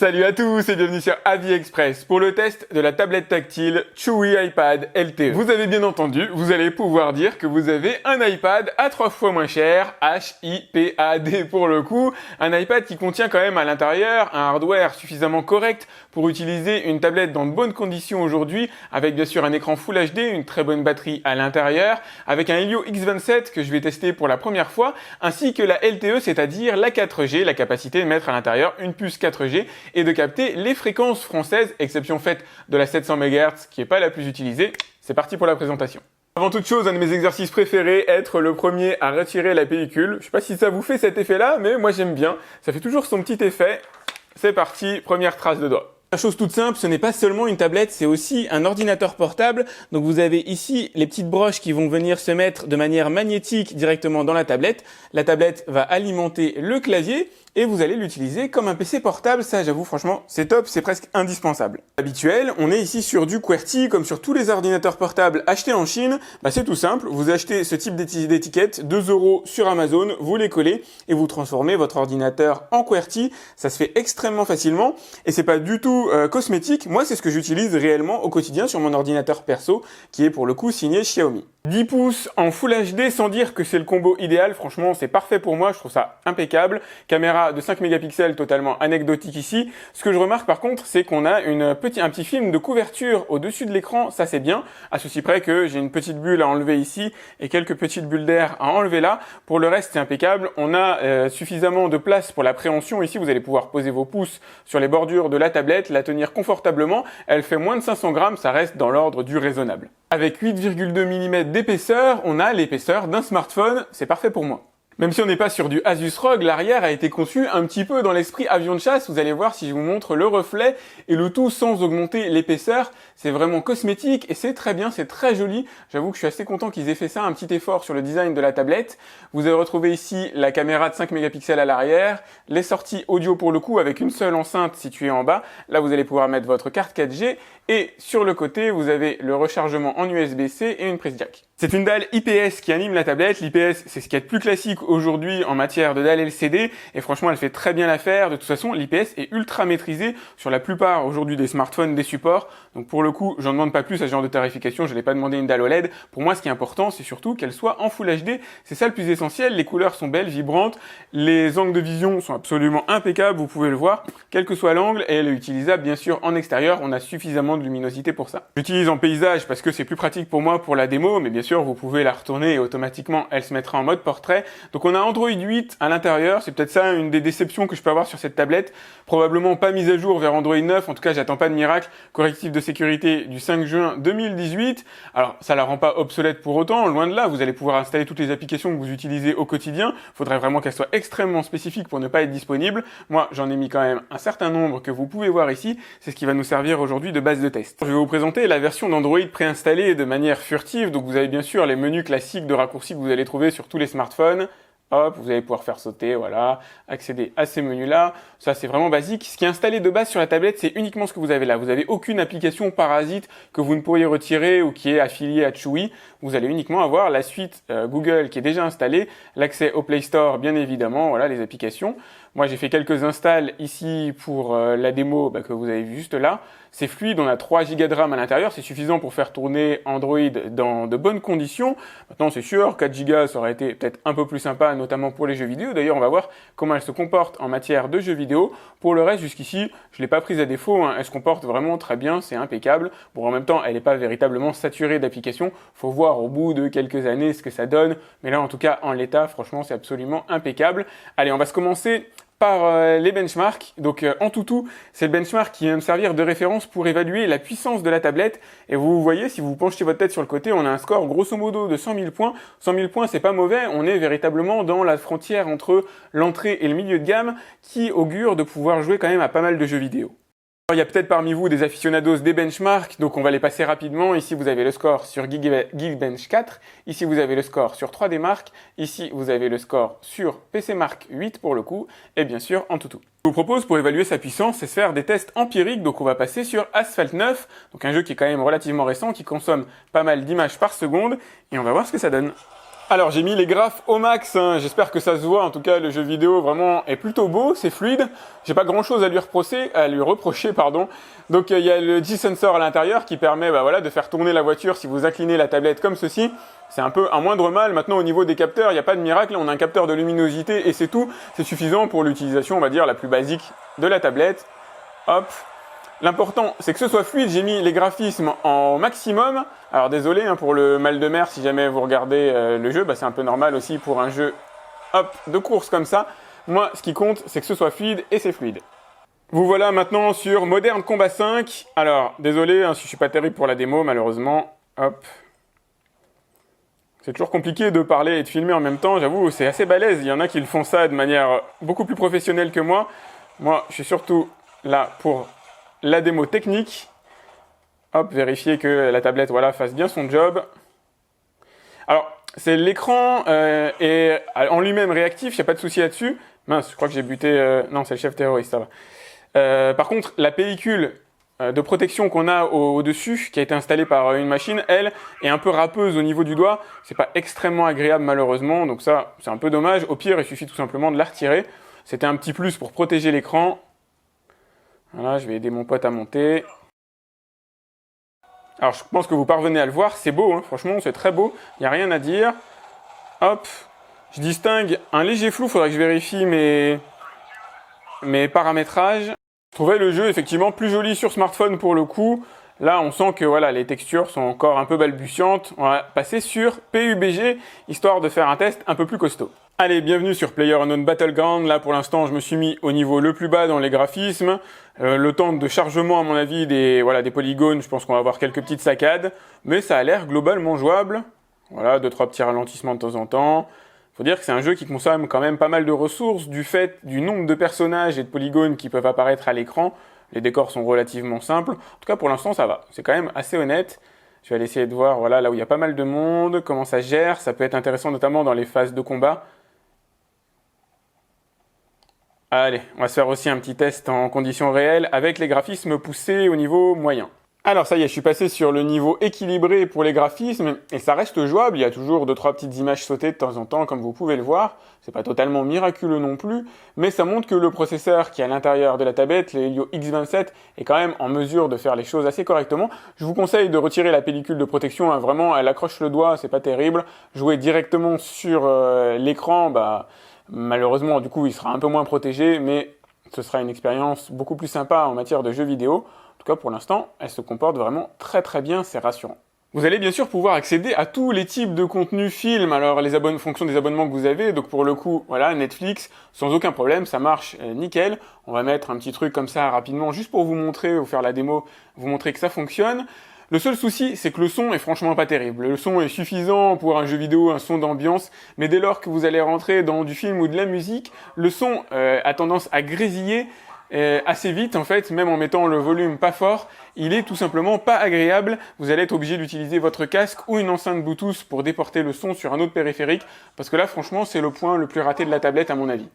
Salut à tous et bienvenue sur AviExpress pour le test de la tablette tactile Chewy iPad LTE. Vous avez bien entendu, vous allez pouvoir dire que vous avez un iPad à 3 fois moins cher, HIPAD pour le coup, un iPad qui contient quand même à l'intérieur un hardware suffisamment correct pour utiliser une tablette dans de bonnes conditions aujourd'hui, avec bien sûr un écran Full HD, une très bonne batterie à l'intérieur, avec un Helio X27 que je vais tester pour la première fois, ainsi que la LTE, c'est-à-dire la 4G, la capacité de mettre à l'intérieur une puce 4G et de capter les fréquences françaises, exception faite de la 700 MHz qui n'est pas la plus utilisée. C'est parti pour la présentation. Avant toute chose, un de mes exercices préférés, être le premier à retirer la pellicule. Je sais pas si ça vous fait cet effet-là, mais moi j'aime bien. Ça fait toujours son petit effet. C'est parti, première trace de doigt. La chose toute simple, ce n'est pas seulement une tablette, c'est aussi un ordinateur portable. Donc vous avez ici les petites broches qui vont venir se mettre de manière magnétique directement dans la tablette. La tablette va alimenter le clavier et vous allez l'utiliser comme un PC portable. Ça, j'avoue, franchement, c'est top, c'est presque indispensable. Habituel, on est ici sur du QWERTY, comme sur tous les ordinateurs portables achetés en Chine. C'est tout simple, vous achetez ce type d'étiquette, 2 € sur Amazon, vous les collez et vous transformez votre ordinateur en QWERTY. Ça se fait extrêmement facilement et c'est pas du tout cosmétique. Moi, c'est ce que j'utilise réellement au quotidien sur mon ordinateur perso, qui est pour le coup signé Xiaomi. 10 pouces en Full HD, sans dire que c'est le combo idéal, franchement c'est parfait pour moi, je trouve ça impeccable. Caméra de 5 mégapixels totalement anecdotique ici. Ce que je remarque par contre, c'est qu'on a un petit film de couverture au-dessus de l'écran, ça c'est bien, à ceci près que j'ai une petite bulle à enlever ici et quelques petites bulles d'air à enlever là. Pour le reste c'est impeccable, on a suffisamment de place pour la préhension ici, vous allez pouvoir poser vos pouces sur les bordures de la tablette, la tenir confortablement, elle fait moins de 500 grammes, ça reste dans l'ordre du raisonnable. Avec 8,2 mm d'épaisseur, on a l'épaisseur d'un smartphone, c'est parfait pour moi. Même si on n'est pas sur du Asus ROG, l'arrière a été conçu un petit peu dans l'esprit avion de chasse. Vous allez voir si je vous montre le reflet et le tout sans augmenter l'épaisseur. C'est vraiment cosmétique et c'est très bien, c'est très joli. J'avoue que je suis assez content qu'ils aient fait ça, un petit effort sur le design de la tablette. Vous avez retrouvé ici la caméra de 5 mégapixels à l'arrière, les sorties audio pour le coup avec une seule enceinte située en bas. Là, vous allez pouvoir mettre votre carte 4G et sur le côté, vous avez le rechargement en USB-C et une prise jack. C'est une dalle IPS qui anime la tablette. L'IPS, c'est ce qu'il y a de plus classique aujourd'hui en matière de dalle LCD et franchement, elle fait très bien l'affaire. De toute façon, l'IPS est ultra maîtrisée sur la plupart aujourd'hui des smartphones, des supports. Donc pour le coup, j'en demande pas plus à ce genre de tarification. Je n'ai pas demandé une dalle OLED. Pour moi, ce qui est important, c'est surtout qu'elle soit en Full HD. C'est ça le plus essentiel. Les couleurs sont belles, vibrantes. Les angles de vision sont absolument impeccables. Vous pouvez le voir, quel que soit l'angle, et elle est utilisable bien sûr en extérieur. On a suffisamment de luminosité pour ça. J'utilise en paysage parce que c'est plus pratique pour moi pour la démo, mais bien sûr, vous pouvez la retourner et automatiquement elle se mettra en mode portrait. Donc on a Android 8 à l'intérieur, c'est peut-être ça une des déceptions que je peux avoir sur cette tablette. Probablement pas mise à jour vers Android 9, en tout cas j'attends pas de miracle. Correctif de sécurité du 5 juin 2018. Alors ça la rend pas obsolète pour autant, loin de là, vous allez pouvoir installer toutes les applications que vous utilisez au quotidien. Faudrait vraiment qu'elles soient extrêmement spécifiques pour ne pas être disponibles. Moi j'en ai mis quand même un certain nombre que vous pouvez voir ici, c'est ce qui va nous servir aujourd'hui de base de test. Je vais vous présenter la version d'Android préinstallée de manière furtive, donc vous avez bien sûr les menus classiques de raccourcis que vous allez trouver sur tous les smartphones. Hop, vous allez pouvoir faire sauter, voilà, accéder à ces menus-là. Ça, c'est vraiment basique. Ce qui est installé de base sur la tablette, c'est uniquement ce que vous avez là. Vous n'avez aucune application parasite que vous ne pourriez retirer ou qui est affiliée à Chewy. Vous allez uniquement avoir la suite Google qui est déjà installée, l'accès au Play Store, bien évidemment, voilà, les applications. Moi, j'ai fait quelques installs ici pour la démo que vous avez vu juste là. C'est fluide, on a 3 Go de RAM à l'intérieur, c'est suffisant pour faire tourner Android dans de bonnes conditions. Maintenant, c'est sûr, 4 Go, ça aurait été peut-être un peu plus sympa, notamment pour les jeux vidéo. D'ailleurs, on va voir comment elle se comporte en matière de jeux vidéo. Pour le reste, jusqu'ici, je l'ai pas prise à défaut, hein. Elle se comporte vraiment très bien, c'est impeccable. Bon, en même temps, elle n'est pas véritablement saturée d'applications. Faut voir au bout de quelques années ce que ça donne. Mais là, en tout cas, en l'état, franchement, c'est absolument impeccable. Allez, on va se commencer par les benchmarks. Donc en tout, c'est le benchmark qui va me servir de référence pour évaluer la puissance de la tablette. Et vous voyez, si vous penchez votre tête sur le côté, on a un score grosso modo de 100 000 points. 100 000 points, c'est pas mauvais. On est véritablement dans la frontière entre l'entrée et le milieu de gamme qui augure de pouvoir jouer quand même à pas mal de jeux vidéo. Il y a peut-être parmi vous des aficionados des benchmarks, donc on va les passer rapidement. Ici, vous avez le score sur Geekbench 4. Ici, vous avez le score sur 3D Mark. Ici, vous avez le score sur PC Mark 8 pour le coup. Et bien sûr, en tout. Je vous propose pour évaluer sa puissance, c'est de faire des tests empiriques. Donc on va passer sur Asphalt 9, donc un jeu qui est quand même relativement récent, qui consomme pas mal d'images par seconde. Et on va voir ce que ça donne. Alors j'ai mis les graphes au max, hein. J'espère que ça se voit, en tout cas le jeu vidéo vraiment est plutôt beau, c'est fluide, j'ai pas grand chose à lui reprocher, pardon. Donc il y a le G-Sensor à l'intérieur qui permet voilà, de faire tourner la voiture si vous inclinez la tablette comme ceci. C'est un peu un moindre mal. Maintenant au niveau des capteurs, il n'y a pas de miracle, on a un capteur de luminosité et c'est tout. C'est suffisant pour l'utilisation, on va dire, la plus basique de la tablette. Hop. L'important, c'est que ce soit fluide. J'ai mis les graphismes en maximum. Alors désolé hein, pour le mal de mer si jamais vous regardez le jeu, c'est un peu normal aussi pour un jeu de course comme ça. Moi, ce qui compte, c'est que ce soit fluide et c'est fluide. Vous voilà maintenant sur Modern Combat 5. Alors, désolé hein, si je suis pas terrible pour la démo, malheureusement. Hop. C'est toujours compliqué de parler et de filmer en même temps, j'avoue, c'est assez balèze. Il y en a qui le font ça de manière beaucoup plus professionnelle que moi. Moi, je suis surtout là pour la démo technique. Hop, vérifier que la tablette fasse bien son job. Alors, c'est l'écran est en lui-même réactif, il n'y a pas de souci là-dessus. Mince, je crois que j'ai buté... non, c'est le chef terroriste, ça va. Par contre, la pellicule de protection qu'on a au-dessus, qui a été installée par une machine, elle, est un peu râpeuse au niveau du doigt. C'est pas extrêmement agréable malheureusement, donc ça, c'est un peu dommage. Au pire, il suffit tout simplement de la retirer. C'était un petit plus pour protéger l'écran. Voilà, je vais aider mon pote à monter. Alors, je pense que vous parvenez à le voir, c'est beau, hein, franchement, c'est très beau, il n'y a rien à dire. Hop, je distingue un léger flou, il faudrait que je vérifie mes paramétrages. Je trouvais le jeu effectivement plus joli sur smartphone pour le coup. Là, on sent que les textures sont encore un peu balbutiantes. On va passer sur PUBG, histoire de faire un test un peu plus costaud. Allez, bienvenue sur PlayerUnknown's Battleground. Là, pour l'instant, je me suis mis au niveau le plus bas dans les graphismes. Le temps de chargement, à mon avis, des polygones, je pense qu'on va avoir quelques petites saccades. Mais ça a l'air globalement jouable. Voilà, 2-3 petits ralentissements de temps en temps. Faut dire que c'est un jeu qui consomme quand même pas mal de ressources du fait du nombre de personnages et de polygones qui peuvent apparaître à l'écran. Les décors sont relativement simples. En tout cas, pour l'instant, ça va. C'est quand même assez honnête. Je vais aller essayer de voir là où il y a pas mal de monde, comment ça gère. Ça peut être intéressant notamment dans les phases de combat. Allez, on va se faire aussi un petit test en conditions réelles avec les graphismes poussés au niveau moyen. Alors ça y est, je suis passé sur le niveau équilibré pour les graphismes et ça reste jouable. Il y a toujours 2-3 petites images sautées de temps en temps, comme vous pouvez le voir. C'est pas totalement miraculeux non plus, mais ça montre que le processeur qui est à l'intérieur de la tablette, le Helio X27, est quand même en mesure de faire les choses assez correctement. Je vous conseille de retirer la pellicule de protection, hein. Vraiment, elle accroche le doigt, c'est pas terrible. Jouer directement sur l'écran, malheureusement, du coup, il sera un peu moins protégé, mais ce sera une expérience beaucoup plus sympa en matière de jeux vidéo. En tout cas, pour l'instant, elle se comporte vraiment très très bien, c'est rassurant. Vous allez bien sûr pouvoir accéder à tous les types de contenus films, alors les fonction des abonnements que vous avez, donc pour le coup, Netflix, sans aucun problème, ça marche nickel. On va mettre un petit truc comme ça rapidement, juste pour vous montrer, vous faire la démo, vous montrer que ça fonctionne. Le seul souci, c'est que le son est franchement pas terrible. Le son est suffisant pour un jeu vidéo, un son d'ambiance, mais dès lors que vous allez rentrer dans du film ou de la musique, le son a tendance à grésiller assez vite en fait, même en mettant le volume pas fort, il est tout simplement pas agréable. Vous allez être obligé d'utiliser votre casque ou une enceinte Bluetooth pour déporter le son sur un autre périphérique, parce que là franchement c'est le point le plus raté de la tablette à mon avis.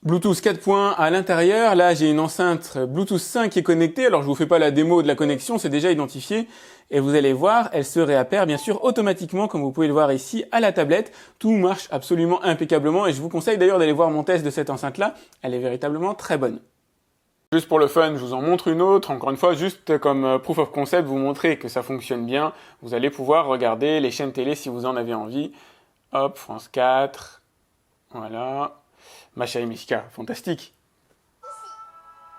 Bluetooth 4 points à l'intérieur, là j'ai une enceinte Bluetooth 5 qui est connectée, alors je vous fais pas la démo de la connexion, c'est déjà identifié, et vous allez voir, elle se réappare bien sûr automatiquement, comme vous pouvez le voir ici, à la tablette. Tout marche absolument impeccablement, et je vous conseille d'ailleurs d'aller voir mon test de cette enceinte-là, elle est véritablement très bonne. Juste pour le fun, je vous en montre une autre, encore une fois, juste comme proof of concept, vous montrer que ça fonctionne bien. Vous allez pouvoir regarder les chaînes télé si vous en avez envie. Hop, France 4, voilà. Macha et Mishka, fantastique.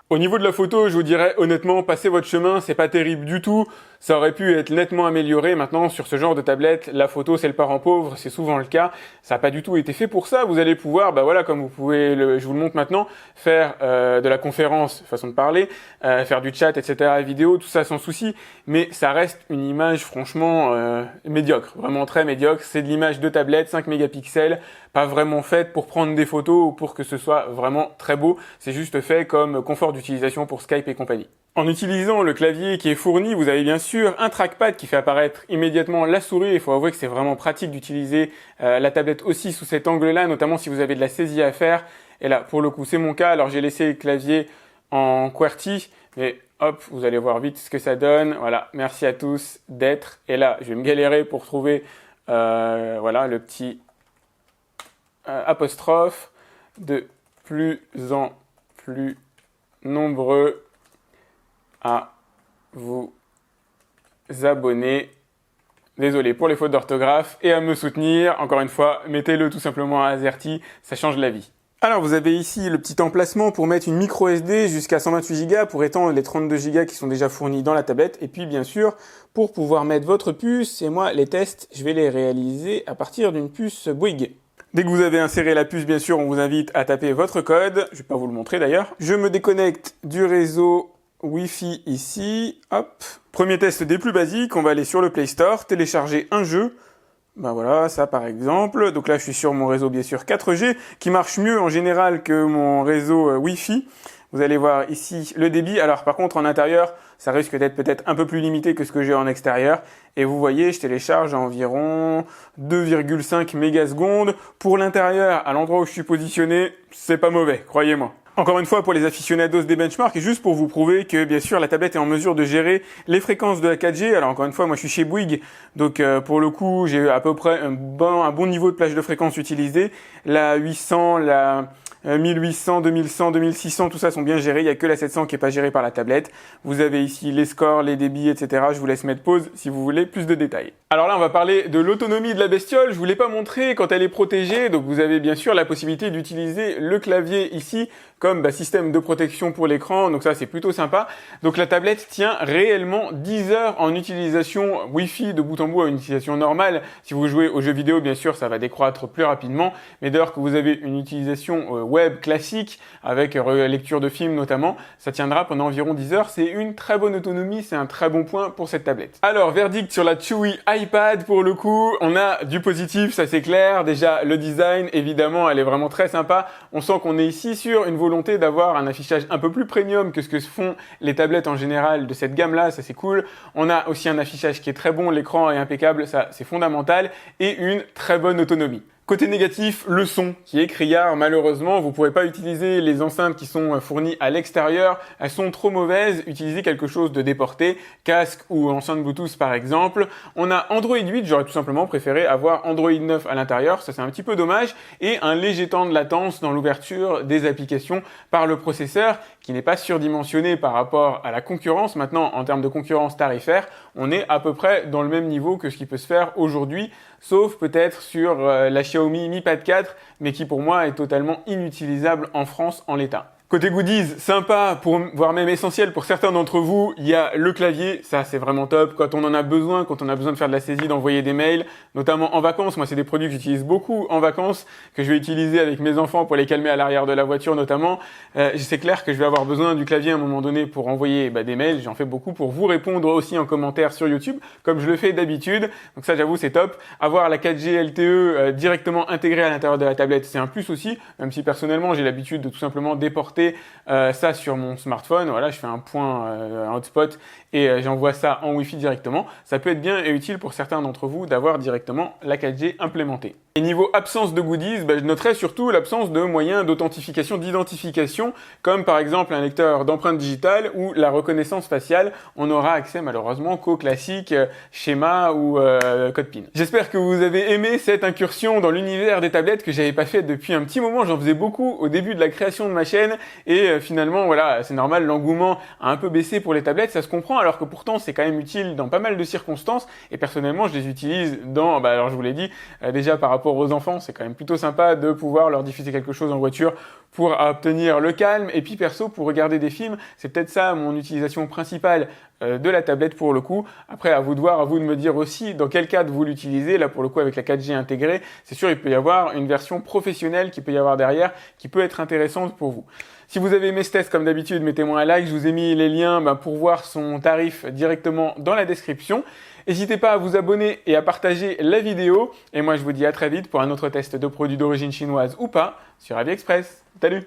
Au niveau de la photo, je vous dirais honnêtement, passez votre chemin, c'est pas terrible du tout. Ça aurait pu être nettement amélioré. Maintenant, sur ce genre de tablette, la photo, c'est le parent pauvre, c'est souvent le cas. Ça n'a pas du tout été fait pour ça. Vous allez pouvoir, comme vous pouvez, je vous le montre maintenant, faire de la conférence, façon de parler, faire du chat, etc., vidéo, tout ça sans souci. Mais ça reste une image franchement médiocre, vraiment très médiocre. C'est de l'image de tablette, 5 mégapixels, pas vraiment faite pour prendre des photos ou pour que ce soit vraiment très beau. C'est juste fait comme confort d'utilisation pour Skype et compagnie. En utilisant le clavier qui est fourni, vous avez bien sûr un trackpad qui fait apparaître immédiatement la souris. Il faut avouer que c'est vraiment pratique d'utiliser la tablette aussi sous cet angle-là, notamment si vous avez de la saisie à faire. Et là, pour le coup, c'est mon cas. Alors, j'ai laissé le clavier en QWERTY, mais hop, vous allez voir vite ce que ça donne. Voilà, merci à tous d'être. Et là, je vais me galérer pour trouver Voilà, le petit apostrophe, de plus en plus nombreux à vous abonner. Désolé pour les fautes d'orthographe et à me soutenir. Encore une fois, mettez-le tout simplement à AZERTY, ça change la vie. Alors vous avez ici le petit emplacement pour mettre une micro SD jusqu'à 128 Go pour étendre les 32 Go qui sont déjà fournis dans la tablette. Et puis bien sûr, pour pouvoir mettre votre puce, et moi les tests, je vais les réaliser à partir d'une puce Bouygues. Dès que vous avez inséré la puce, bien sûr, on vous invite à taper votre code. Je vais pas vous le montrer d'ailleurs. Je me déconnecte du réseau Wi-Fi ici. Hop. Premier test des plus basiques. On va aller sur le Play Store, télécharger un jeu. Ben voilà, ça par exemple. Donc là, je suis sur mon réseau, bien sûr, 4G, qui marche mieux en général que mon réseau Wi-Fi. Vous allez voir ici le débit. Alors par contre, en intérieur, ça risque d'être peut-être un peu plus limité que ce que j'ai en extérieur. Et vous voyez, je télécharge à environ 2,5 mégasecondes. Pour l'intérieur, à l'endroit où je suis positionné, c'est pas mauvais, croyez-moi. Encore une fois, pour les aficionados des benchmarks, et juste pour vous prouver que, bien sûr, la tablette est en mesure de gérer les fréquences de la 4G. Alors, encore une fois, moi, je suis chez Bouygues, donc pour le coup, j'ai à peu près un bon niveau de plage de fréquence utilisée. La 800, la 1800, 2100, 2600, tout ça sont bien gérés. Il n'y a que la 700 qui n'est pas gérée par la tablette. Vous avez ici les scores, les débits, etc. Je vous laisse mettre pause si vous voulez plus de détails. Alors là, on va parler de l'autonomie de la bestiole. Je vous l'ai pas montré quand elle est protégée. Donc vous avez bien sûr la possibilité d'utiliser le clavier ici comme système de protection pour l'écran. Donc ça, c'est plutôt sympa. Donc la tablette tient réellement 10 heures en utilisation Wi-Fi de bout en bout à une utilisation normale. Si vous jouez aux jeux vidéo, bien sûr, ça va décroître plus rapidement. Mais dès lors que vous avez une utilisation web classique avec lecture de films notamment, ça tiendra pendant environ 10 heures. C'est une très bonne autonomie, c'est un très bon point pour cette tablette. Alors, verdict sur la Chewy iPad pour le coup. On a du positif, ça c'est clair. Déjà, le design, évidemment, elle est vraiment très sympa. On sent qu'on est ici sur une volonté d'avoir un affichage un peu plus premium que ce que font les tablettes en général de cette gamme-là, ça c'est cool. On a aussi un affichage qui est très bon, l'écran est impeccable, ça c'est fondamental, et une très bonne autonomie. Côté négatif, le son qui est criard. Malheureusement, vous ne pourrez pas utiliser les enceintes qui sont fournies à l'extérieur. Elles sont trop mauvaises. Utilisez quelque chose de déporté, casque ou enceinte Bluetooth par exemple. On a Android 8, j'aurais tout simplement préféré avoir Android 9 à l'intérieur. Ça c'est un petit peu dommage. Et un léger temps de latence dans l'ouverture des applications par le processeur qui n'est pas surdimensionné par rapport à la concurrence. Maintenant, en termes de concurrence tarifaire, on est à peu près dans le même niveau que ce qui peut se faire aujourd'hui, sauf peut-être sur la Xiaomi Mi Pad 4, mais qui pour moi est totalement inutilisable en France en l'état. Côté goodies, sympa, voire même essentiel pour certains d'entre vous, il y a le clavier, ça c'est vraiment top. Quand on en a besoin, quand on a besoin de faire de la saisie, d'envoyer des mails, notamment en vacances, moi c'est des produits que j'utilise beaucoup en vacances, que je vais utiliser avec mes enfants pour les calmer à l'arrière de la voiture notamment. C'est clair que je vais avoir besoin du clavier à un moment donné pour envoyer des mails, j'en fais beaucoup pour vous répondre aussi en commentaire sur YouTube, comme je le fais d'habitude. Donc ça j'avoue c'est top. Avoir la 4G LTE directement intégrée à l'intérieur de la tablette, c'est un plus aussi, même si personnellement j'ai l'habitude de tout simplement déporter ça sur mon smartphone. Voilà, je fais un point un hotspot et j'envoie ça en Wi-Fi directement. Ça peut être bien et utile pour certains d'entre vous d'avoir directement la 4G implémentée. Et niveau absence de goodies, je noterai surtout l'absence de moyens d'authentification, d'identification, comme par exemple un lecteur d'empreintes digitales ou la reconnaissance faciale. On n'aura accès malheureusement qu'au classique schéma ou code PIN. J'espère que vous avez aimé cette incursion dans l'univers des tablettes que j'avais pas fait depuis un petit moment. J'en faisais beaucoup au début de la création de ma chaîne et finalement voilà, c'est normal, l'engouement a un peu baissé pour les tablettes, ça se comprend, alors que pourtant c'est quand même utile dans pas mal de circonstances et personnellement je les utilise dans, alors je vous l'ai dit, déjà par rapport aux enfants, c'est quand même plutôt sympa de pouvoir leur diffuser quelque chose en voiture pour obtenir le calme, et puis perso pour regarder des films, c'est peut-être ça mon utilisation principale de la tablette pour le coup. Après à vous de voir, à vous de me dire aussi dans quel cadre vous l'utilisez. Là pour le coup avec la 4G intégrée, c'est sûr il peut y avoir une version professionnelle qui peut y avoir derrière, qui peut être intéressante pour vous. Si vous avez aimé ce test, comme d'habitude, mettez-moi un like. Je vous ai mis les liens pour voir son tarif directement dans la description. N'hésitez pas à vous abonner et à partager la vidéo. Et moi, je vous dis à très vite pour un autre test de produits d'origine chinoise ou pas sur AliExpress. Salut!